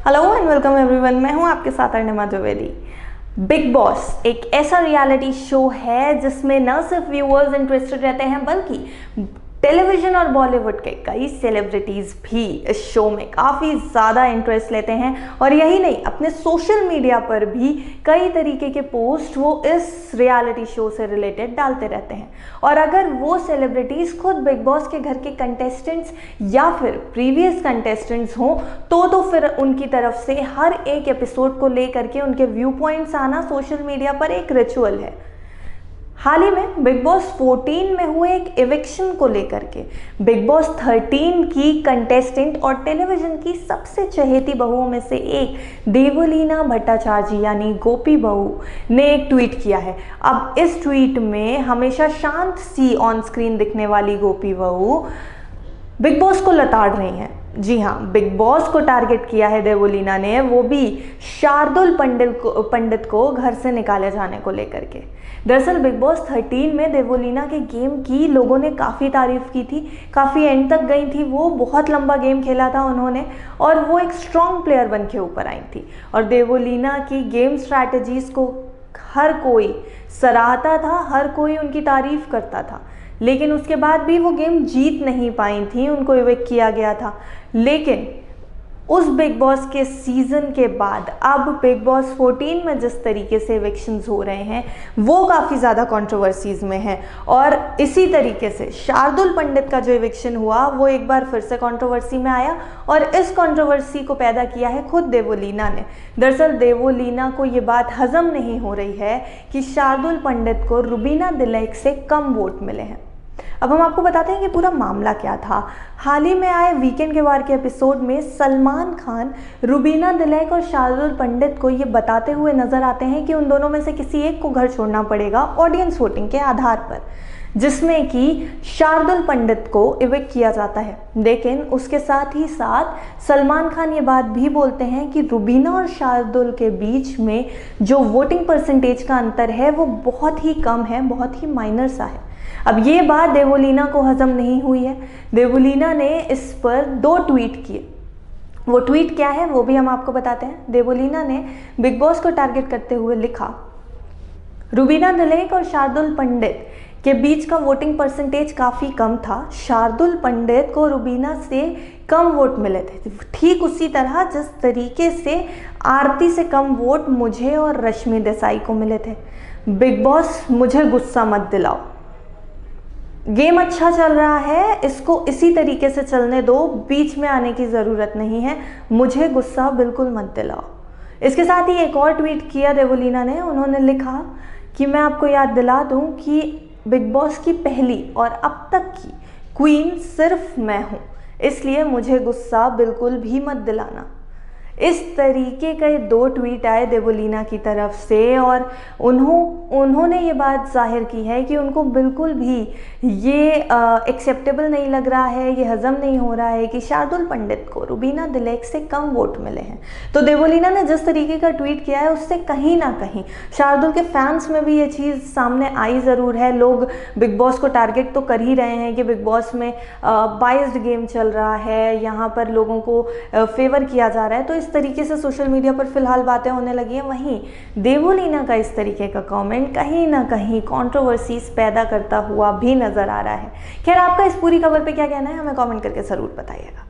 Hello and welcome everyone, मैं हूं आपके साथ अर्णिमा द्विवेदी। बिग बॉस एक ऐसा रियलिटी शो है जिसमें न सिर्फ व्यूअर्स इंटरेस्टेड रहते हैं बल्कि टेलीविजन और बॉलीवुड के कई सेलिब्रिटीज़ भी इस शो में काफ़ी ज़्यादा इंटरेस्ट लेते हैं। और यही नहीं, अपने सोशल मीडिया पर भी कई तरीके के पोस्ट वो इस रियलिटी शो से रिलेटेड डालते रहते हैं। और अगर वो सेलिब्रिटीज़ खुद बिग बॉस के घर के कंटेस्टेंट्स या फिर प्रीवियस कंटेस्टेंट्स हों तो फिर उनकी तरफ से हर एक एपिसोड को लेकर के उनके व्यू पॉइंट्स आना सोशल मीडिया पर एक रिचुअल है। हाल ही में बिग बॉस 14 में हुए एक इविक्शन को लेकर के बिग बॉस 13 की कंटेस्टेंट और टेलीविजन की सबसे चहेती बहुओं में से एक देवलीना भट्टाचार्य यानी गोपी बहू ने एक ट्वीट किया है। अब इस ट्वीट में हमेशा शांत सी ऑन स्क्रीन दिखने वाली गोपी बहू बिग बॉस को लताड़ रही हैं। जी हाँ, बिग बॉस को टारगेट किया है देवलीना ने, वो भी शार्दुल पंडित को घर से निकाले जाने को लेकर के। दरअसल बिग बॉस 13 में देवलीना के गेम की लोगों ने काफ़ी तारीफ की थी, काफ़ी एंड तक गई थी। वो बहुत लंबा गेम खेला था उन्होंने और वो एक स्ट्रॉन्ग प्लेयर बन के ऊपर आई थी। और देवलीना की गेम स्ट्रैटेजीज़ को हर कोई सराहता था, हर कोई उनकी तारीफ करता था, लेकिन उसके बाद भी वो गेम जीत नहीं पाई थी, उनको इविक्ट किया गया था। लेकिन उस बिग बॉस के सीज़न के बाद अब बिग बॉस 14 में जिस तरीके से इविक्शंस हो रहे हैं वो काफ़ी ज़्यादा कंट्रोवर्सीज़ में है। और इसी तरीके से शार्दुल पंडित का जो इविक्शन हुआ वो एक बार फिर से कंट्रोवर्सी में आया और इस कंट्रोवर्सी को पैदा किया है खुद देवलीना ने। दरअसल देवलीना को ये बात हजम नहीं हो रही है कि शार्दुल पंडित को रुबीना दिलैक से कम वोट मिले हैं। अब हम आपको बताते हैं कि पूरा मामला क्या था। हाल ही में आए वीकेंड के वार के एपिसोड में सलमान खान रुबीना दिलैक और शार्दुल पंडित को ये बताते हुए नजर आते हैं कि उन दोनों में से किसी एक को घर छोड़ना पड़ेगा ऑडियंस वोटिंग के आधार पर, जिसमें कि शार्दुल पंडित को इविक्ट किया जाता है। लेकिन उसके साथ ही साथ सलमान खान ये बात भी बोलते हैं कि रुबीना और शार्दुल के बीच में जो वोटिंग परसेंटेज का अंतर है वो बहुत ही कम है, बहुत ही माइनर सा है। अब ये बात देवलीना को हजम नहीं हुई है। देवलीना ने इस पर 2 ट्वीट किए। वो ट्वीट क्या है वो भी हम आपको बताते हैं। देवलीना ने बिग बॉस को टारगेट करते हुए लिखा, रुबीना दिलैक और शार्दुल पंडित के बीच का वोटिंग परसेंटेज काफ़ी कम था। शार्दुल पंडित को रुबीना से कम वोट मिले थे, ठीक उसी तरह जिस तरीके से आरती से कम वोट मुझे और रश्मि देसाई को मिले थे। बिग बॉस मुझे गुस्सा मत दिलाओ, गेम अच्छा चल रहा है, इसको इसी तरीके से चलने दो, बीच में आने की ज़रूरत नहीं है, मुझे गुस्सा बिल्कुल मत दिलाओ। इसके साथ ही एक और ट्वीट किया देवलीना ने। उन्होंने लिखा कि मैं आपको याद दिला दूं कि बिग बॉस की पहली और अब तक की क्वीन सिर्फ मैं हूं, इसलिए मुझे गुस्सा बिल्कुल भी मत दिलाना। इस तरीके के 2 ट्वीट आए देवलीना की तरफ से और उन्होंने ये बात जाहिर की है कि उनको बिल्कुल भी ये एक्सेप्टेबल नहीं लग रहा है, ये हजम नहीं हो रहा है कि शार्दुल पंडित को रुबीना दिलैक से कम वोट मिले हैं। तो देवलीना ने जिस तरीके का ट्वीट किया है उससे कहीं ना कहीं शार्दुल के फैंस में भी ये चीज़ सामने आई ज़रूर है। लोग बिग बॉस को टारगेट तो कर ही रहे हैं कि बिग बॉस में बाइज्ड गेम चल रहा है, यहाँ पर लोगों को फेवर किया जा रहा है। तो इस तरीके से सोशल मीडिया पर फिलहाल बातें होने लगी हैं। वहीं देवलीना का इस तरीके का कमेंट कहीं ना कहीं कंट्रोवर्सीज पैदा करता हुआ भी नजर आ रहा है। खैर, आपका इस पूरी खबर पे क्या कहना है हमें कमेंट करके ज़रूर बताइएगा।